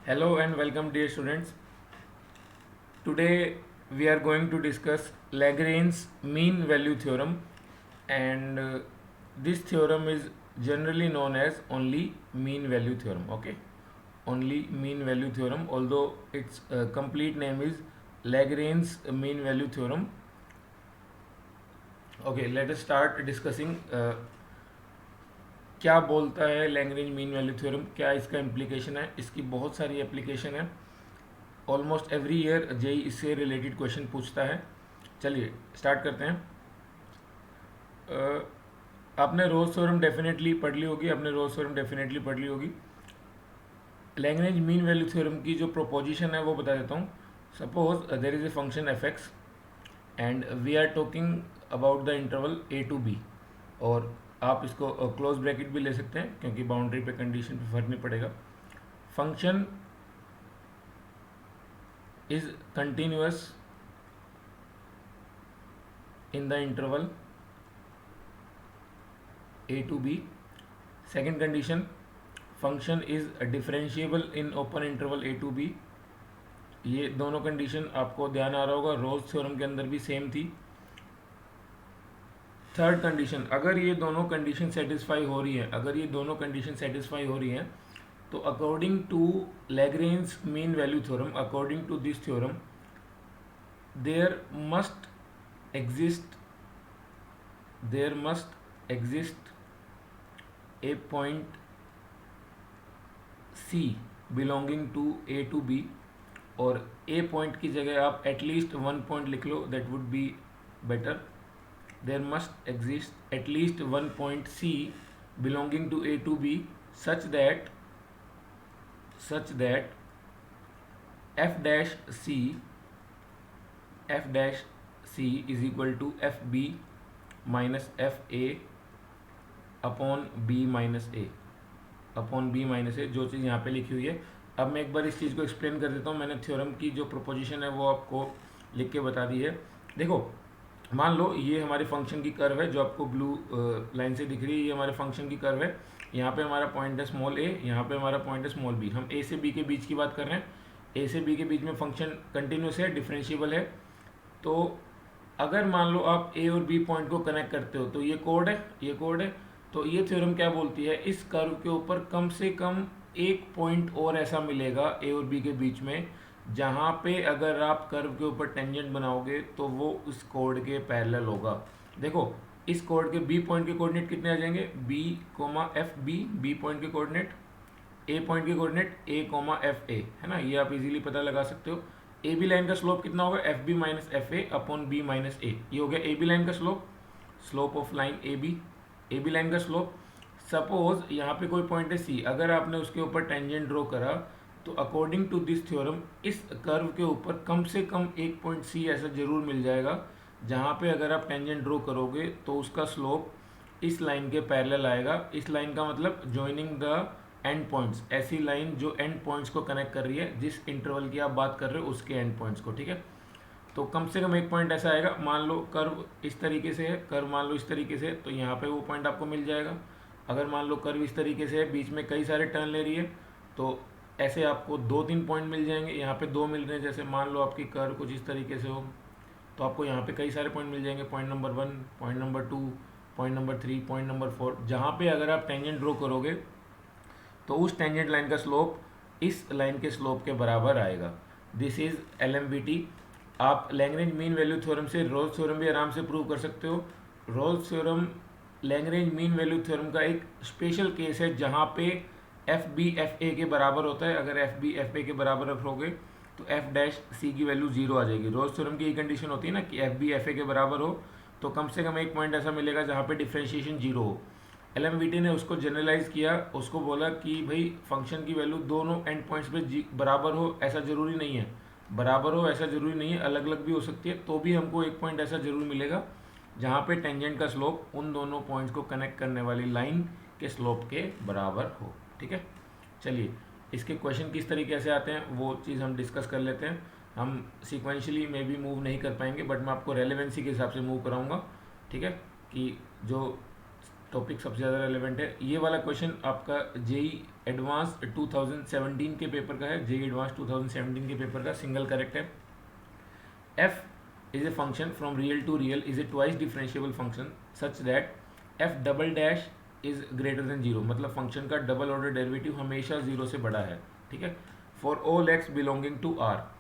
Hello and welcome, dear students. Today we are going to discuss Lagrange's mean value theorem, and this theorem is generally known as only mean value theorem. Okay, only mean value theorem, although its complete name is Lagrange's mean value theorem. Okay, let us start discussing क्या बोलता है Lagrange mean value theorem, क्या इसका implication है। इसकी बहुत सारी application है। ऑलमोस्ट एवरी ईयर जेई इससे रिलेटेड क्वेश्चन पूछता है। चलिए स्टार्ट करते हैं। आपने रोज थ्योरम डेफिनेटली पढ़ ली होगी, लैग्रेंज मीन वैल्यू थ्योरम की जो प्रोपोजिशन है वो बता देता हूँ। Suppose there is a function F X and we are talking about the interval A to B, और आप इसको क्लोज ब्रैकेट भी ले सकते हैं क्योंकि बाउंड्री पे कंडीशन पे फर्क नहीं पड़ेगा। Function is continuous in the interval a to b. Second condition, function is differentiable in open interval a to b. ये दोनों कंडीशन आपको ध्यान आ रहा होगा, रोज थ्योरम के अंदर भी सेम थी। थर्ड कंडीशन, अगर ये दोनों कंडीशन सेटिस्फाई हो रही हैं, तो according to Lagrange mean value theorem, according to this theorem, there must exist a point C belonging to A to B, और ए पॉइंट की जगह आप एटलीस्ट वन पॉइंट लिख लो, that would be better. There must exist at least one point C belonging to A to B such that f dash c is equal to fb minus fa upon b minus a, जो चीज़ यहाँ पे लिखी हुई है। अब मैं एक बार इस चीज़ को एक्सप्लेन कर देता हूँ। मैंने थ्योरम की जो प्रोपोजिशन है वो आपको लिख के बता दी है। देखो, मान लो ये हमारे फंक्शन की कर्व है जो आपको ब्लू लाइन से दिख रही है, ये हमारे फंक्शन की कर्व है। यहाँ पे हमारा पॉइंट है स्मॉल ए, यहाँ पे हमारा पॉइंट है स्मॉल बी। हम ए से बी के बीच की बात कर रहे हैं। ए से बी के बीच में फंक्शन कंटिन्यूस है, डिफरेंशिएबल है। तो अगर मान लो आप ए और बी पॉइंट को कनेक्ट करते हो तो ये कोड है। तो ये थ्योरम क्या बोलती है, इस कर्व के ऊपर कम से कम एक पॉइंट और ऐसा मिलेगा ए और बी के बीच में, जहाँ पे अगर आप कर्व के ऊपर टेंजेंट बनाओगे तो वो उस कोड के पैरेलल होगा। देखो, इस कोड के बी पॉइंट के कोऑर्डिनेट कितने आ जाएंगे, B comma F B point के कोऑर्डिनेट, ए पॉइंट के coordinate A comma F A, है ना। ये आप इजीली पता लगा सकते हो। ए बी लाइन का स्लोप कितना होगा, F B minus F A upon B minus A. ये हो गया ए बी लाइन का slope of line A B line का स्लोप। सपोज यहाँ पे कोई पॉइंट है सी, अगर आपने उसके ऊपर टेंजेंट ड्रॉ करा तो अकॉर्डिंग टू दिस थ्योरम इस कर्व के ऊपर कम से कम एक पॉइंट सी ऐसा जरूर मिल जाएगा, जहाँ पे अगर आप टेंजेंट ड्रॉ करोगे तो उसका स्लोप इस लाइन के पैरेलल आएगा। इस लाइन का मतलब जॉइनिंग द एंड पॉइंट्स, ऐसी लाइन जो एंड पॉइंट्स को कनेक्ट कर रही है, जिस इंटरवल की आप बात कर रहे हो उसके एंड पॉइंट्स को, ठीक है। तो कम से कम एक पॉइंट ऐसा आएगा। मान लो कर्व इस तरीके से है, कर्व मान लो इस तरीके से, तो यहाँ पे वो पॉइंट आपको मिल जाएगा। अगर मान लो कर्व इस तरीके से है, बीच में कई सारे टर्न ले रही है, तो ऐसे आपको 2-3 पॉइंट मिल जाएंगे। यहाँ पे 2 मिल रहे हैं, जैसे मान लो आपकी कर्व कुछ इस तरीके से हो, तो आपको यहाँ पे कई सारे पॉइंट मिल जाएंगे। Point number 1, point number 2, point number 3, point number 4, जहाँ पे अगर आप टेंजेंट ड्रॉ करोगे तो उस टेंजेंट लाइन का स्लोप इस लाइन के स्लोप के बराबर आएगा। This is LMVT। आप लैग्रेंज मीन वैल्यू थ्योरम से रोल्स थ्योरम भी आराम से प्रूव कर सकते हो। Rolle's theorem Lagrange mean value theorem का एक स्पेशल केस है, जहाँ पे एफ बी एफ ए के बराबर होता है। अगर एफ बी एफ ए के बराबर रखोगे तो एफ डैश सी की वैल्यू 0 आ जाएगी। रोल्स थ्योरम की ये कंडीशन होती है ना कि एफ बी एफ ए के बराबर हो तो कम से कम एक पॉइंट ऐसा मिलेगा जहाँ पे डिफ्रेंशिएशन 0 हो। LMVT ने उसको जनरलाइज किया, उसको बोला कि भाई फंक्शन की वैल्यू दोनों एंड पॉइंट्स पे बराबर हो ऐसा ज़रूरी नहीं है, अलग अलग भी हो सकती है, तो भी हमको एक पॉइंट ऐसा ज़रूर मिलेगा जहाँ पे टेंजेंट का स्लोप उन दोनों पॉइंट्स को कनेक्ट करने वाली लाइन के स्लोप के बराबर हो, ठीक है। चलिए, इसके क्वेश्चन किस तरीके से आते हैं वो चीज़ हम डिस्कस कर लेते हैं। हम सीक्वेंशियली में भी मूव नहीं कर पाएंगे, बट मैं आपको रेलेवेंसी के हिसाब से मूव कराऊंगा, ठीक है, कि जो टॉपिक सबसे ज़्यादा रेलेवेंट है। ये वाला क्वेश्चन आपका जेई एडवांस 2017 के पेपर का है, जेई एडवांस 2017 के पेपर का, सिंगल करेक्ट है। f is a function from real to real is a twice differentiable function such that f double dash is greater than zero, मतलब function का double order derivative हमेशा zero से बड़ा है, ठीक है, for all x belonging to R,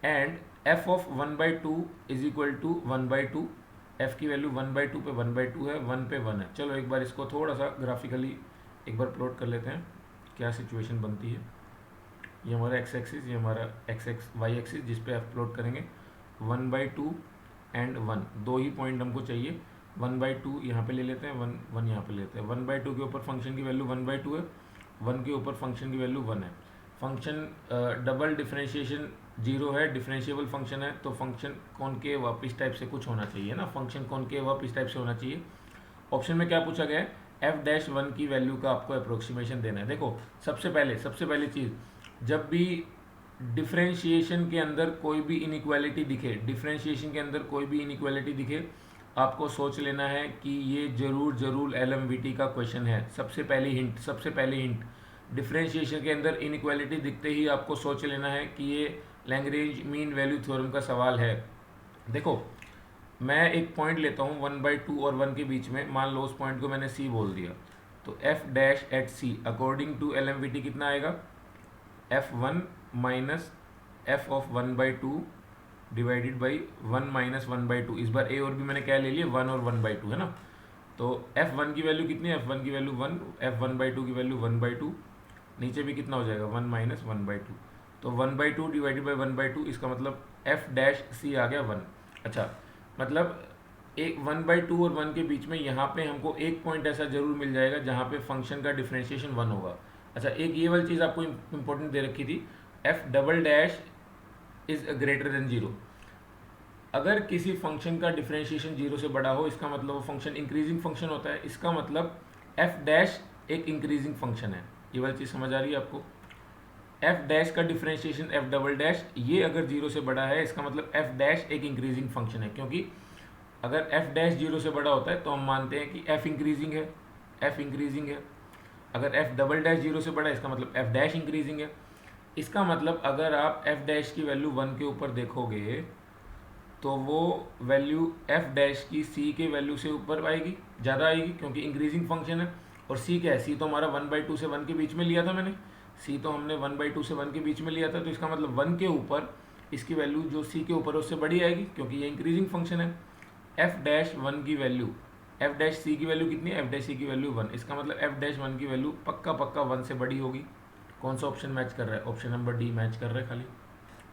and f of 1/2 is equal to 1/2, f की value 1/2 पे 1/2 है, 1 पे 1 है। चलो एक बार इसको थोड़ा सा ग्राफिकली एक बार प्लॉट कर लेते हैं, क्या सिचुएशन बनती है। ये हमारा एक्स एक्सिस, ये हमारा वाई एक्सिस जिस पे f प्लॉट करेंगे, 1/2 एंड 1, दो ही पॉइंट हमको चाहिए। 1/2 यहाँ पे ले लेते हैं, 1 यहाँ पे लेते हैं। 1/2 के ऊपर फंक्शन की वैल्यू 1/2 है, 1 के ऊपर फंक्शन की वैल्यू 1 है। फंक्शन डबल डिफरेंशिएशन जीरो है, डिफरेंशिएबल फंक्शन है, तो फंक्शन कॉनकेव अप इस टाइप से कुछ होना चाहिए ना, फंक्शन कॉनकेव अप इस टाइप से होना चाहिए। ऑप्शन में क्या पूछा गया है, f-1 की वैल्यू का आपको अप्रोक्सीमेशन देना है। देखो सबसे पहले चीज़, जब भी डिफरेंशिएशन के अंदर कोई भी इनइक्वालिटी दिखे, डिफरेंशिएशन के अंदर कोई भी इनइक्वालिटी दिखे, आपको सोच लेना है कि ये जरूर LMVT का क्वेश्चन है। सबसे पहली हिंट, डिफरेंशिएशन के अंदर इनइक्वालिटी दिखते ही आपको सोच लेना है कि ये लैग्रेंज मीन वैल्यू थ्योरम का सवाल है। देखो मैं एक पॉइंट लेता हूँ 1/2 और 1 के बीच में, मान लो उस पॉइंट को मैंने c बोल दिया, तो f dash at c according to LMVT कितना आएगा, f1 minus f of 1/2 divided by 1 minus 1/2। इस बार a और b मैंने क्या ले लिया, 1 और 1/2 है ना, तो f1 की वैल्यू कितनी है, f1 की वैल्यू 1, f1/2 की वैल्यू 1/2, नीचे भी कितना हो जाएगा 1 माइनस 1/2, तो 1/2 डिवाइडेड बाई 1/2, इसका मतलब f डैश c आ गया 1। अच्छा, मतलब एक 1/2 और 1 के बीच में यहाँ पे हमको एक पॉइंट ऐसा जरूर मिल जाएगा जहाँ पे फंक्शन का डिफरेंशिएशन 1 होगा। अच्छा, एक ये वाली चीज़ आपको इंपॉर्टेंट दे रखी थी, f double dash is greater than zero. अगर किसी फंक्शन का डिफरेंशिएशन जीरो से बड़ा हो, इसका मतलब वो फंक्शन इंक्रीजिंग फंक्शन होता है, इसका मतलब f डैश एक इंक्रीजिंग फंक्शन है। ये वाली चीज़ समझ आ रही है आपको, f डैश का डिफरेंशिएशन f डबल डैश ये अगर जीरो से बड़ा है, इसका मतलब f डैश एक इंक्रीजिंग फंक्शन है, क्योंकि अगर f डैश जीरो से बड़ा होता है तो हम मानते हैं कि f इंक्रीजिंग है, अगर f डबल डैश जीरो से बड़ा है इसका मतलब f डैश इंक्रीजिंग है। इसका मतलब अगर आप f डैश की वैल्यू 1 के ऊपर देखोगे तो वो वैल्यू f डैश की c के वैल्यू से ऊपर आएगी, ज़्यादा आएगी, क्योंकि इंक्रीजिंग फंक्शन है। और c क्या है, c तो हमारा 1/2 से 1 के बीच में लिया था मैंने, c तो हमने 1/2 से 1 के बीच में लिया था, तो इसका मतलब 1 के ऊपर इसकी वैल्यू जो c के ऊपर उससे बड़ी आएगी, क्योंकि ये इंक्रीजिंग फंक्शन है। f डैश 1 की वैल्यू, f डैश c की वैल्यू कितनी है, f डैश c की वैल्यू 1, इसका मतलब f डैश 1 की वैल्यू पक्का 1 से बड़ी होगी। कौन सा ऑप्शन मैच कर रहा है, ऑप्शन नंबर डी मैच कर रहा है खाली।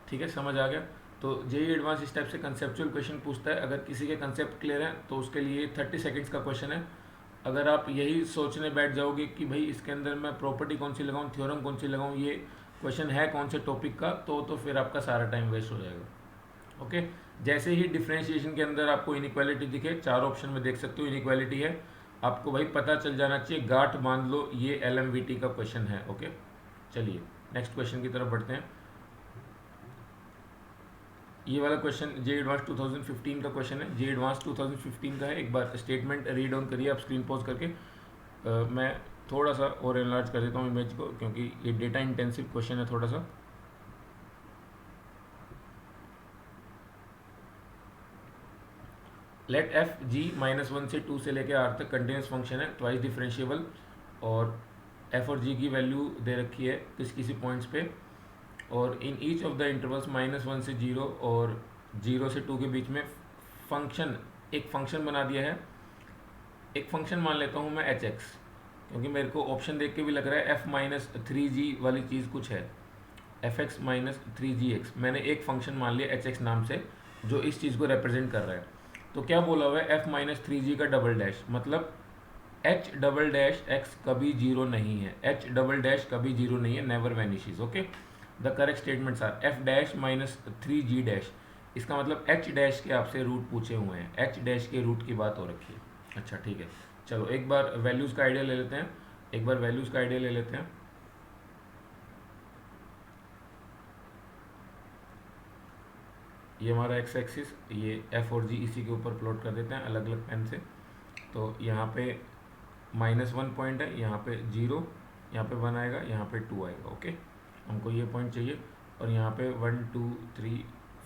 ठीक है, समझ आ गया। तो जेईई एडवांस इस टाइप से कंसेप्चुअल क्वेश्चन पूछता है, अगर किसी के कंसेप्ट क्लियर है तो उसके लिए 30 सेकंड्स का क्वेश्चन है। अगर आप यही सोचने बैठ जाओगे कि भाई इसके अंदर मैं प्रॉपर्टी कौन सी लगाऊं, थ्योरम कौन सी लगाऊं, ये क्वेश्चन है कौन से टॉपिक का, तो फिर आपका सारा टाइम वेस्ट हो जाएगा। ओके, जैसे ही डिफरेंशिएशन के अंदर आपको इनइक्वालिटी दिखे, चार ऑप्शन में देख सकते हो इनइक्वालिटी है, आपको भाई पता चल जाना चाहिए, गांठ बांध लो, ये LMVT का क्वेश्चन है। ओके, चलिए नेक्स्ट क्वेश्चन की तरफ बढ़ते हैं। ये वाला क्वेश्चन जेईई एडवांस 2015 का क्वेश्चन है, जेईई एडवांस 2015 का है। एक बार स्टेटमेंट रीड ऑन करिए आप स्क्रीन पॉज करके। मैं थोड़ा सा और एनलार्ज कर देता हूँ इमेज को, क्योंकि ये डेटा इंटेंसिव क्वेश्चन है थोड़ा सा। लेट एफ जी -1 से 2 से लेकर आर तक कंटिन्यूस फंक्शन है, ट्वाइस डिफरेंशिएबल, और एफ और जी की वैल्यू दे रखी है किसी पॉइंट्स पे, और in each of the intervals -1 से 0 और 0 से 2 के बीच में फंक्शन, एक फंक्शन बना दिया है। एक फंक्शन मान लेता हूँ मैं hx, क्योंकि मेरे को ऑप्शन देख के भी लग रहा है f-3g वाली चीज़ कुछ है, fx - 3gx। मैंने एक फंक्शन मान लिया hx नाम से जो इस चीज़ को रिप्रेजेंट कर रहा है। तो क्या बोला हुआ है, f-3g का डबल डैश, मतलब h डबल डैश x कभी जीरो नहीं है, h डबल डैश कभी जीरो नहीं है, never vanishes. Okay, the correct statements are f dash -3g dash, इसका मतलब h डैश के आपसे रूट पूछे हुए हैं, h डैश के रूट की बात हो रखी है। अच्छा ठीक है, चलो एक बार वैल्यूज़ का आइडिया ले लेते हैं, ये हमारा एक्स एक्सिस, ये f और g इसी के ऊपर प्लॉट कर देते हैं अलग अलग पेन से। तो यहाँ पे -1 पॉइंट है, यहाँ पे 0, यहाँ पे 1 आएगा, यहाँ पे 2 आएगा। ओके, हमको ये पॉइंट चाहिए। और यहाँ पे 1 2 3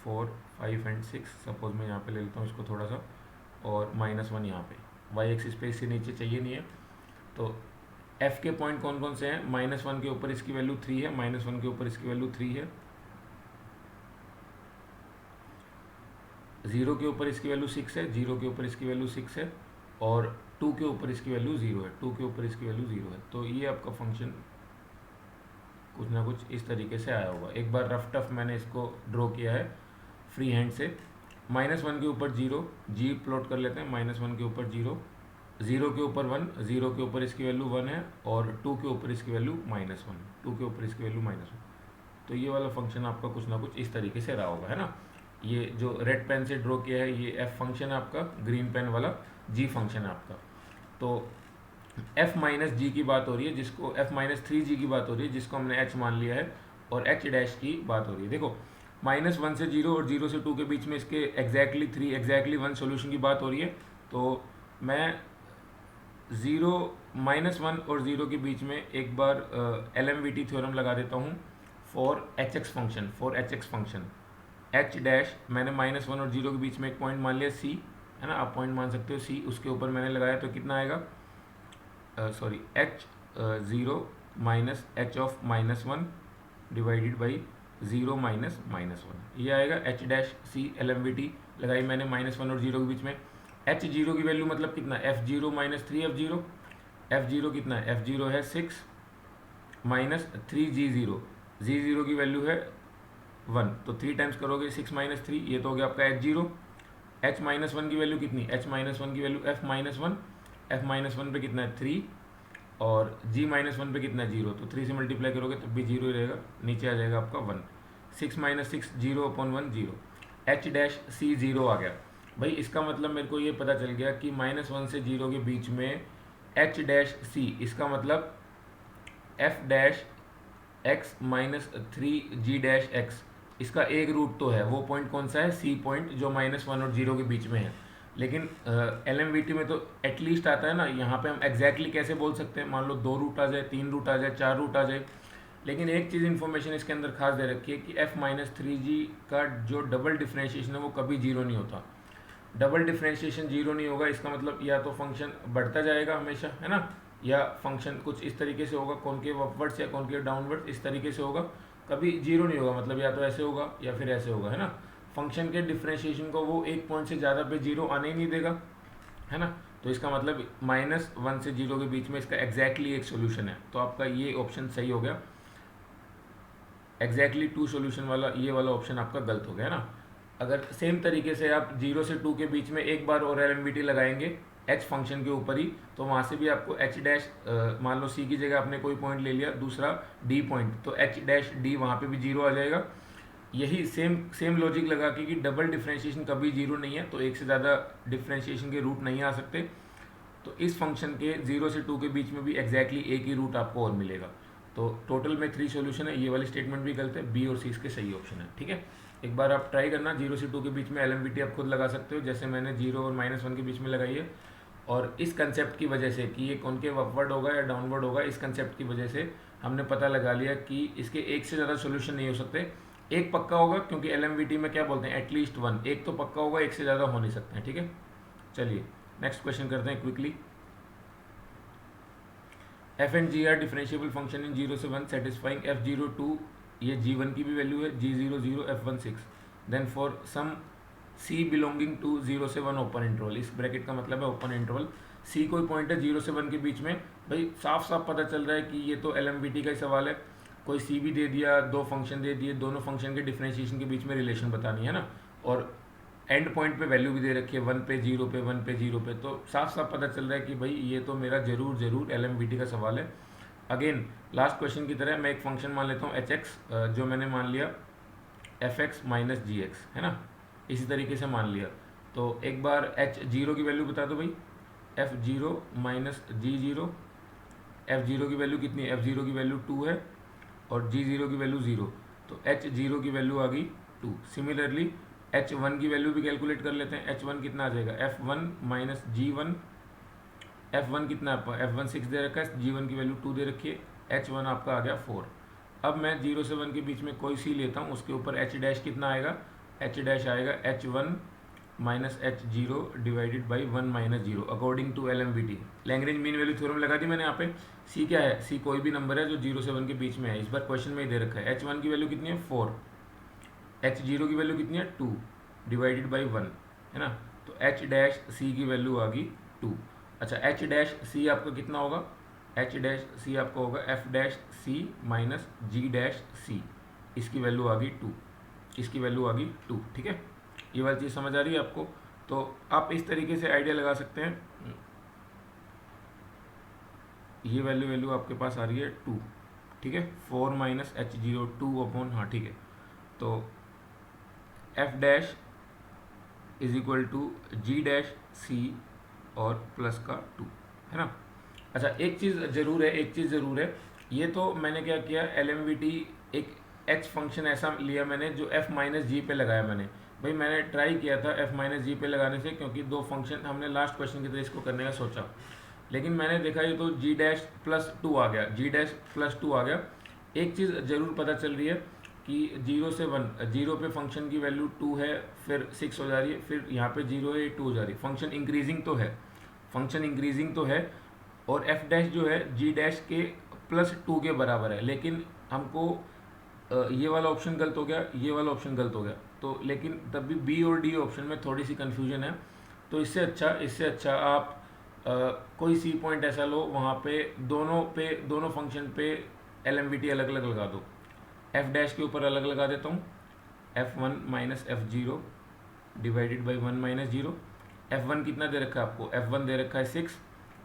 4 5 एंड 6, सपोज मैं यहाँ पे ले लेता हूँ इसको थोड़ा सा, और -1 यहाँ पे वाई एक्सिस पे, इससे नीचे चाहिए नहीं है। तो एफ के पॉइंट कौन कौन से हैं? -1 के ऊपर इसकी वैल्यू 3 है, -1 के ऊपर इसकी वैल्यू 3 है, 0 के ऊपर इसकी वैल्यू 6 है, 0 के ऊपर इसकी वैल्यू 6 है, और 2 के ऊपर इसकी वैल्यू 0 है, 2 के ऊपर इसकी वैल्यू 0 है। तो ये आपका फंक्शन कुछ ना कुछ इस तरीके से आया होगा। एक बार रफ टफ मैंने इसको ड्रॉ किया है फ्री हैंड से। -1 के ऊपर 0, जी प्लॉट कर लेते हैं, -1 के ऊपर 0, 0 के ऊपर 1, 0 के ऊपर इसकी वैल्यू 1 है, और 2 के ऊपर इसकी वैल्यू -1, 2 के ऊपर इसकी वैल्यू -1। तो ये वाला फंक्शन आपका कुछ ना कुछ इस तरीके से रहा होगा, है ना। ये जो रेड पेन से ड्रॉ किया है ये एफ फंक्शन है आपका, ग्रीन पेन वाला जी फंक्शन है आपका। तो f माइनस जी की बात हो रही है, जिसको f-3g की बात हो रही है, जिसको हमने h मान लिया है, और h डैश की बात हो रही है। देखो -1 से 0 और 0 से 2 के बीच में इसके एग्जैक्टली 3 एग्जैक्टली 1 सोल्यूशन की बात हो रही है। तो मैं 1 और 0 के बीच में एक बार LMVT थ्योरम लगा देता हूँ for hx function h dash, मैंने -1 और 0 के बीच में एक पॉइंट मान लिया c, है ना, आप पॉइंट मान सकते हो c, उसके ऊपर मैंने लगाया तो कितना आएगा, sorry h0 minus h of -1 divided by 0 minus -1, ये आएगा h डैश c। LMVT लगाई मैंने -1 और 0 के बीच में। h0 की वैल्यू मतलब कितना, f0 माइनस 3f0, f0 कितना है, f0 है 6 माइनस 3g0, g0 की वैल्यू है 1, तो 3 टाइम्स करोगे 6 माइनस 3, ये तो हो गया आपका h0। h-1 की वैल्यू कितनी, h-1 की वैल्यू f-1, f-1 पे कितना है 3, और g-1 पे कितना है 0, तो 3 से मल्टीप्लाई करोगे तब भी 0 ही रहेगा, नीचे आ जाएगा आपका 1, 6 माइनस 6 0/1 0, h डैश c 0 आ गया। भाई इसका मतलब मेरे को ये पता चल गया कि -1 से 0 के बीच में h डैश c, इसका मतलब f dash x minus 3g dash x, इसका एक रूट तो है, वो पॉइंट कौन सा है, सी पॉइंट, जो -1 और 0 के बीच में है। लेकिन LMVT में तो एटलीस्ट आता है ना, यहाँ पे हम एग्जैक्टली कैसे बोल सकते हैं, मान लो 2 रूट आ जाए, 3 रूट आ जाए, 4 रूट आ जाए। लेकिन एक चीज़ इन्फॉर्मेशन इसके अंदर खास दे रखी है कि f-3g का जो डबल डिफ्रेंशिएशन है वो कभी 0 नहीं होता। डबल डिफ्रेंशिएशन 0 नहीं होगा, इसका मतलब या तो फंक्शन बढ़ता जाएगा हमेशा, है ना, या फंक्शन कुछ इस तरीके से होगा, कॉनकेव अपवर्ड्स या कॉनकेव डाउनवर्ड्स, इस तरीके से होगा, कभी 0 नहीं होगा, मतलब या तो ऐसे होगा या फिर ऐसे होगा, है ना। फंक्शन के डिफ्रेंशिएशन को वो एक पॉइंट से ज़्यादा पे 0 आने ही नहीं देगा, है ना। तो इसका मतलब -1 से 0 के बीच में इसका एग्जैक्टली एक सोल्यूशन है, तो आपका ये ऑप्शन सही हो गया। एग्जैक्टली 2 सोल्यूशन वाला ये वाला ऑप्शन आपका गलत हो गया, है ना। अगर सेम तरीके से आप 0 से 2 के बीच में एक बार और LMVT लगाएंगे h फंक्शन के ऊपर ही, तो वहाँ से भी आपको h डैश, मान लो c की जगह आपने कोई पॉइंट ले लिया दूसरा d पॉइंट, तो h डैश d वहाँ पे भी 0 आ जाएगा। यही सेम लॉजिक लगा के कि डबल डिफ्रेंशिएशन कभी 0 नहीं है, तो एक से ज़्यादा डिफ्रेंशिएशन के रूट नहीं आ सकते, तो इस फंक्शन के 0 से 2 के बीच में भी एग्जैक्टली एक ही रूट आपको और मिलेगा। तो टोटल में 3 सॉल्यूशन है, ये वाली स्टेटमेंट भी गलत है, बी और सी इसके सही ऑप्शन है, ठीक है। एक बार आप ट्राई करना, 0 से 2 के बीच में LMVT आप खुद लगा सकते हो, जैसे मैंने 0 और -1 के बीच में लगाई है। और इस कंसेप्ट की वजह से कि ये कॉनकेव अपवर्ड होगा या डाउनवर्ड होगा, इस कंसेप्ट की वजह से हमने पता लगा लिया कि इसके एक से ज़्यादा सॉल्यूशन नहीं हो सकते। एक पक्का होगा, क्योंकि LMVT में क्या बोलते हैं, एटलीस्ट 1, एक तो पक्का होगा, एक से ज़्यादा हो नहीं सकते हैं, ठीक है। चलिए नेक्स्ट क्वेश्चन करते हैं quickly. f and g are differentiable function in 0 से 1 सेटिस्फाइंग f0 2, ये g1 की भी वैल्यू है, g0 0, f1 6, then for some c belonging to 0 से 1 ओपन इंटरवल, इस ब्रैकेट का मतलब है ओपन इंटरवल, c कोई पॉइंट है 0 से 1 के बीच में। भाई साफ साफ पता चल रहा है कि ये तो LMVT का ही सवाल है, कोई c भी दे दिया, 2 फंक्शन दे दिए, दोनों फंक्शन के डिफरेंशिएशन के बीच में रिलेशन बतानी है ना, और एंड पॉइंट पे वैल्यू भी दे रखी है, 1 पे 0 पे 1 पे 0 पे, तो साफ साफ पता चल रहा है कि भाई ये तो मेरा जरूर LMVT का सवाल है। अगेन लास्ट क्वेश्चन की तरह मैं एक फंक्शन मान लेता हूँ hx, जो मैंने मान लिया fx माइनस gx, है ना, इसी तरीके से मान लिया। तो एक बार h0 की वैल्यू बता दो भाई, f0 माइनस g0, f0 की वैल्यू कितनी है, f0 की वैल्यू 2 है, और g0 की वैल्यू 0, तो h0 की वैल्यू आ गई 2। सिमिलरली h1 की वैल्यू भी कैलकुलेट कर लेते हैं, h1 कितना आ जाएगा, f1 माइनस g1 F1 कितना है, F1 6 दे रखा है, G1 की वैल्यू 2 दे रखी है, H1 आपका आ गया 4। अब मैं 0 से 1 के बीच में कोई सी लेता हूँ, उसके ऊपर H डैश कितना आएगा, H डैश आएगा H1 minus H0 divided by 1 minus 0 according to LMVT। Lagrange mean value theorem लगा दी मैंने यहाँ पे। C क्या है, C कोई भी नंबर है जो 0 से 1 के बीच में है, इस बार क्वेश्चन में ही दे रखा है। H1 की वैल्यू कितनी है 4, H0 की वैल्यू कितनी है 2 डिवाइडेड बाई 1, है ना। तो H डैश C की वैल्यू आ गई 2। अच्छा H डैश C आपका कितना होगा, H डैश C आपका होगा F dash C minus G dash C, इसकी वैल्यू आ गई 2, इसकी वैल्यू आ गई 2। ठीक है, ये वाली चीज़ समझ आ रही है आपको। तो आप इस तरीके से आइडिया लगा सकते हैं। ये वैल्यू आपके पास आ रही है 2, ठीक है, 4 माइनस H0 2 अपॉन, हाँ ठीक है। तो F dash is equal to G dash C और प्लस का 2, है ना। अच्छा एक चीज़ ज़रूर है, ये तो मैंने क्या किया, LMVT एक H फंक्शन ऐसा लिया मैंने जो F माइनस जी पे लगाया मैंने। भाई मैंने ट्राई किया था F माइनस जी पे लगाने से, क्योंकि दो फंक्शन हमने लास्ट क्वेश्चन की तरह इसको करने का सोचा, लेकिन मैंने देखा ये तो G डैश प्लस 2 आ गया, G डैश प्लस 2 आ गया। एक चीज़ ज़रूर पता चल रही है कि 0 से 1, 0 पे फंक्शन की वैल्यू 2 है, फिर 6 हो जा रही है, फिर यहाँ पे 0 है 2 हो जा रही है, फंक्शन इंक्रीजिंग तो है, और F डैश जो है G डैश के प्लस 2 के बराबर है। लेकिन हमको ये वाला ऑप्शन गलत हो गया, ये वाला ऑप्शन गलत हो गया, तो लेकिन तब भी B और D ऑप्शन में थोड़ी सी कन्फ्यूजन है। तो इससे अच्छा आप कोई सी पॉइंट ऐसा लो, वहाँ पे दोनों फंक्शन पे LMVT अलग अलग लगा दो। F डैश के ऊपर अलग लगा देता हूँ, F1 minus F0 divided by 1 minus 0। F1 कितना दे रखा है आपको, F1 दे रखा है 6,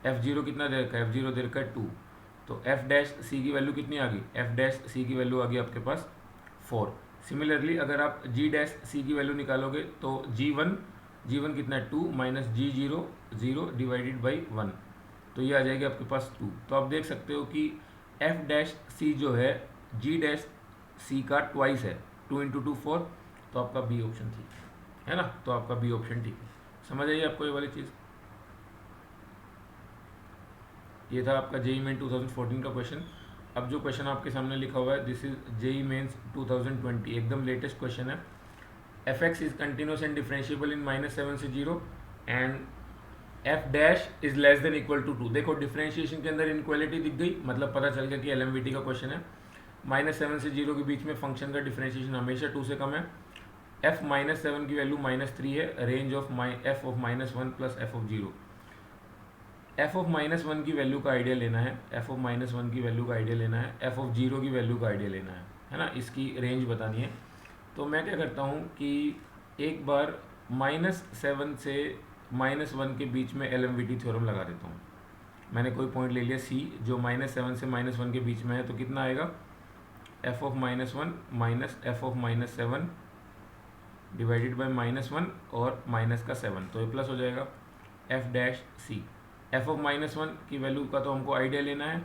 F0 कितना दे रखा है, F0 दे रखा है 2। तो F डैश C की वैल्यू कितनी आ गई, F डैश C की वैल्यू आ गई आपके पास 4। सिमिलरली अगर आप G डैश C की वैल्यू निकालोगे तो G1 कितना है 2 माइनस G0 0 डिवाइडेड बाई 1, तो ये आ जाएगी आपके पास 2। तो आप देख सकते हो कि F डैश C जो है G डैश C का ट्वाइस है, 2 इंटू 2 4, तो आपका B ऑप्शन ठीक है ना, तो आपका B ऑप्शन ठीक है। समझ आइए आपको ये वाली चीज़। ये था आपका JEE मेन 2014 का क्वेश्चन। अब जो क्वेश्चन आपके सामने लिखा हुआ है, दिस इज JEE मेंस 2020, एकदम लेटेस्ट क्वेश्चन है। Fx is continuous and differentiable in -7 से 0 and F dash is less than equal to 2। देखो डिफरेंशिएशन के अंदर इनक्वालिटी दिख गई, मतलब पता चल गया कि LMVT का क्वेश्चन है। -7 से 0 के बीच में फंक्शन का डिफरेंशिएशन हमेशा 2 से कम है। F -7 की वैल्यू -3 है, range of F of -1 plus F of 0। F of -1 की वैल्यू का आइडिया लेना है, F ऑफ -1 की वैल्यू का आइडिया लेना है, F ऑफ 0 की वैल्यू का आइडिया लेना है ना, इसकी रेंज बतानी है। तो मैं क्या करता हूँ कि एक बार -7 से -1 के बीच में LMVT थ्योरम लगा देता हूँ। मैंने कोई पॉइंट ले लिया C जो -7 से -1 के बीच में है, तो कितना आएगा, F of -1 minus F of -7 divided by -1 और माइनस का 7, तो ये प्लस हो जाएगा F dash C। F of -1 की वैल्यू का तो हमको आइडिया लेना है।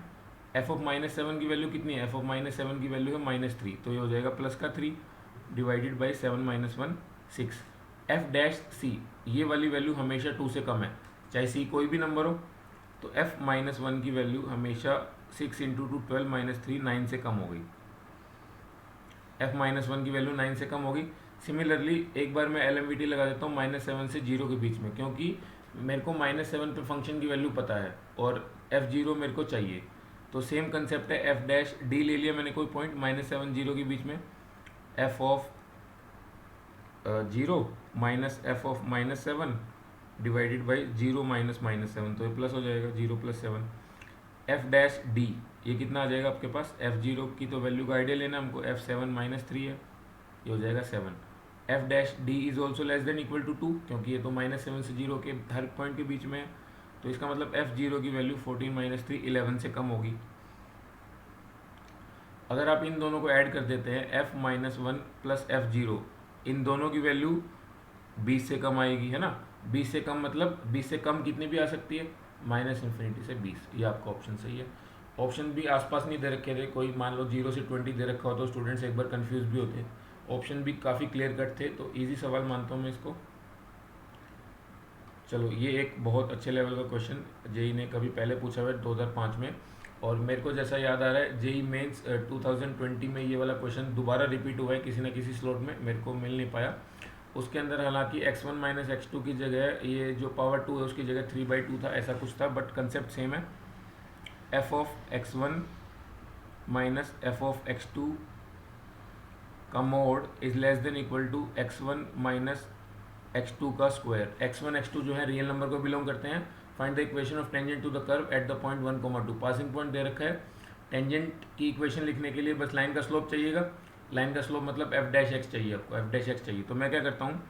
F ऑफ -7 की वैल्यू कितनी है, F ऑफ -7 की वैल्यू है -3, तो ये हो जाएगा प्लस का 3 divided by 7 - 1 6। F dash C ये वाली वैल्यू हमेशा 2 से कम है, चाहे C कोई भी नंबर हो। तो F -1 की वैल्यू हमेशा 6 इंटू 2 12 - 3 9 से कम हो गई। F -1 की वैल्यू 9 से कम होगी। सिमिलरली एक बार मैं LMVT लगा देता हूँ -7 से 0 के बीच में, क्योंकि मेरे को -7 पे फंक्शन की वैल्यू पता है और F0 मेरे को चाहिए। तो सेम कंसेप्ट है, F डैश D ले लिया मैंने कोई पॉइंट -7 0 के बीच में, F of 0 minus F of -7 divided by 0 minus -7, तो ये प्लस हो जाएगा 0 + 7। F डैश D ये कितना आ जाएगा आपके पास, F0 की तो वैल्यू का आइडिया लेना हमको, F7 - 3 है, ये हो जाएगा 7। F dash D is also less than equal to 2, क्योंकि ये तो -7 से 0 के हर पॉइंट के बीच में है, तो इसका मतलब F0 की वैल्यू 14 - 3 11 से कम होगी। अगर आप इन दोनों को ऐड कर देते हैं, F -1 प्लस F0, इन दोनों की वैल्यू 20 से कम आएगी, है ना। 20 से कम मतलब 20 से कम कितनी भी आ सकती है, -∞ से 20, ये आपका ऑप्शन सही है। ऑप्शन भी आसपास नहीं दे रखे थे, कोई मान लो 0 से 20 दे रखा हो तो स्टूडेंट्स एक बार कंफ्यूज भी होते। ऑप्शन भी काफ़ी क्लियर कट थे, तो इजी सवाल मानता हूँ मैं इसको। चलो ये एक बहुत अच्छे लेवल का क्वेश्चन जेई ने कभी पहले पूछा हुआ है 2005 में, और मेरे को जैसा याद आ रहा है जेई मेंस 2020 में ये वाला क्वेश्चन दोबारा रिपीट हुआ है किसी न किसी स्लॉट में, मेरे को मिल नहीं पाया। उसके अंदर हालांकि x1 माइनस x2 की जगह ये जो पावर 2 है उसकी जगह 3/2 था, ऐसा कुछ था, बट कंसेप्ट सेम है। f of x1 minus f of x2 का mod is less than equal to x1 minus x2 का स्क्वायर। x1 x2 जो है रियल नंबर को बिलोंग करते हैं। Find the equation of tangent to the curve at the point 1,2। Passing point दे रखा है, टेंजेंट की इक्वेशन लिखने के लिए बस लाइन का स्लोप चाहिएगा। लाइन का स्लोप मतलब f डैश x चाहिए आपको, f डैश x चाहिए। तो मैं क्या करता हूँ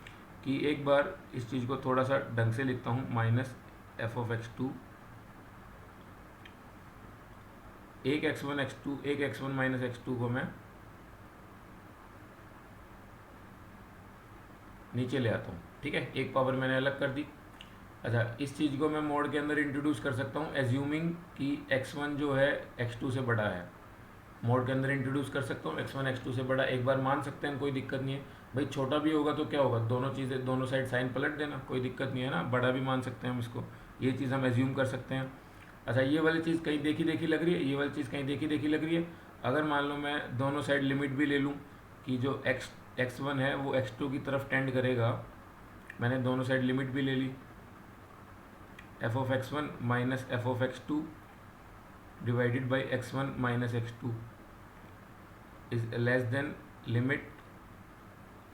कि एक बार इस चीज़ को थोड़ा सा ढंग से लिखता हूँ, माइनस f ऑफ x2 एक x1 x2 एक x1 माइनस x2 को मैं नीचे ले आता हूँ, ठीक है, एक पावर मैंने अलग कर दी। अच्छा, इस चीज़ को मैं मोड के अंदर इंट्रोड्यूस कर सकता हूँ एज्यूमिंग कि x1 जो है x2 से बड़ा है। मोड के अंदर इंट्रोड्यूस कर सकता हूँ x1 x2 से बड़ा, एक बार मान सकते हैं, कोई दिक्कत नहीं है भाई। छोटा भी होगा तो क्या होगा, दोनों चीज़ें दोनों साइड साइन पलट देना, कोई दिक्कत नहीं है ना। बड़ा भी मान सकते हैं हम इसको, ये चीज़ हम एज्यूम कर सकते हैं। अच्छा, ये वाली चीज़ कहीं देखी देखी लग रही है, ये वाली चीज़ कहीं देखी देखी लग रही है। अगर मान लो मैं दोनों साइड लिमिट भी ले लूँ कि जो x1 है वो x2 की तरफ टेंड करेगा, मैंने दोनों साइड लिमिट भी ले ली, f of x1 minus f of x2 divided by x1 minus x2 is less than limit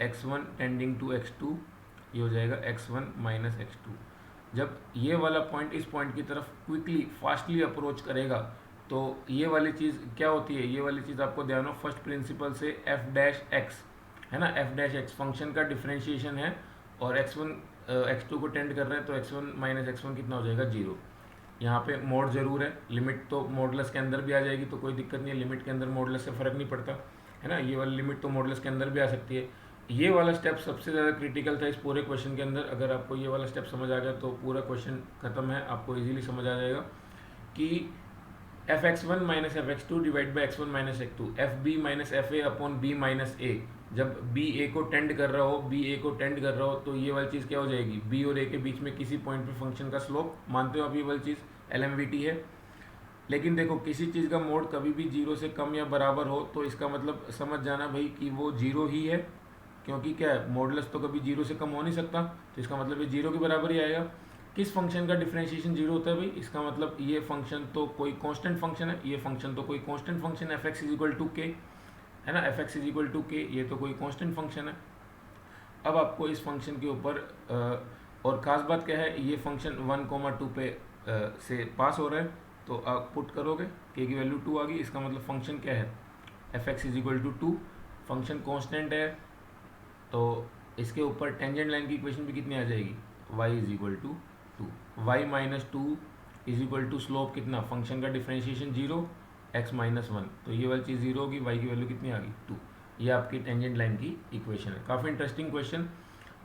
x1 tending to x2, ये हो जाएगा x1 माइनस x2। जब ये वाला पॉइंट इस पॉइंट की तरफ क्विकली फास्टली अप्रोच करेगा तो ये वाली चीज़ क्या होती है, ये वाली चीज़ आपको ध्यान हो फर्स्ट प्रिंसिपल से f डैश x है ना, f डैश x फंक्शन का डिफरेंशिएशन है और x1 x2 को टेंड कर रहा है, तो x1 माइनस x1 कितना हो जाएगा, 0। यहाँ पे मोड ज़रूर है, लिमिट तो मॉडुलस के अंदर भी आ जाएगी तो कोई दिक्कत नहीं है, लिमिट के अंदर मॉडुलस से फ़र्क नहीं पड़ता है ना, ये वाली लिमिट तो मॉडुलस के अंदर भी आ सकती है। ये वाला स्टेप सबसे ज़्यादा क्रिटिकल था इस पूरे क्वेश्चन के अंदर। अगर आपको ये वाला स्टेप समझ आ गया तो पूरा क्वेश्चन खत्म है, आपको इजीली समझ आ जाएगा कि f(x1 minus f(x2) divide by x1 minus x2 fb minus fa upon b minus a। जब b a को टेंड कर रहा हो, b a को टेंड कर रहा हो तो ये वाली चीज़ क्या हो जाएगी, b और a के बीच में किसी पॉइंट पे फंक्शन का स्लोप, मानते हो आप ये वाली चीज़ LMVT है। लेकिन देखो किसी चीज़ का मोड कभी भी 0 से कम या बराबर हो तो इसका मतलब समझ जाना भाई कि वो 0 ही है, क्योंकि क्या है, मॉडुलस तो कभी 0 से कम हो नहीं सकता, तो इसका मतलब ये 0 के बराबर ही आएगा। किस फंक्शन का डिफरेंशिएशन 0 होता है भाई, इसका मतलब ये फंक्शन तो कोई कांस्टेंट फंक्शन है, ये फंक्शन तो कोई constant function f(x) is equal to k है ना, f(x) is equal to k, ये तो कोई कांस्टेंट फंक्शन है। अब आपको इस फंक्शन के ऊपर और ख़ास बात क्या है, ये फंक्शन 1,2 पे से पास हो रहा है, तो आप पुट करोगे k की वैल्यू 2 आ गई, इसका मतलब फंक्शन क्या है, f(x) is equal to 2, function constant है, तो इसके ऊपर टेंजेंट लाइन की इक्वेशन भी कितनी आ जाएगी, y is equal to 2, y minus 2 is equal to slope कितना, फंक्शन का डिफरेंशिएशन 0 x माइनस 1, तो ये वाली चीज़ 0 होगी, y की वैल्यू कितनी आ गई 2। ये आपकी टेंजेंट लाइन की इक्वेशन है। काफ़ी interesting question,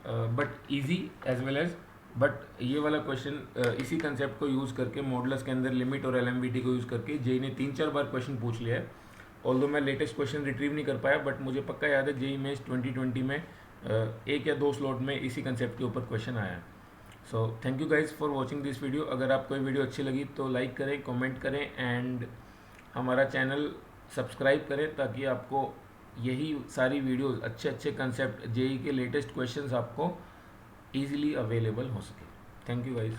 but easy as well as, but ये वाला क्वेश्चन इसी कंसेप्ट को यूज़ करके मॉडुलस के अंदर लिमिट और LMVT को यूज़ करके जेई ने 3-4 बार क्वेश्चन पूछ लिया है। ऑल्दो मैं लेटेस्ट क्वेश्चन रिट्रीव नहीं कर पाया, बट मुझे पक्का याद है जेई मेंस 2020 में एक या दो स्लॉट में इसी कंसेप्ट के ऊपर क्वेश्चन आया है। So thank you guys for watching this video. अगर आपको ये वीडियो अच्छी लगी तो लाइक करें, कमेंट करें एंड हमारा चैनल सब्सक्राइब करें, ताकि आपको यही सारी वीडियोस अच्छे अच्छे कंसेप्ट जेई के लेटेस्ट क्वेश्चंस आपको ईजिली अवेलेबल हो सके। Thank you guys.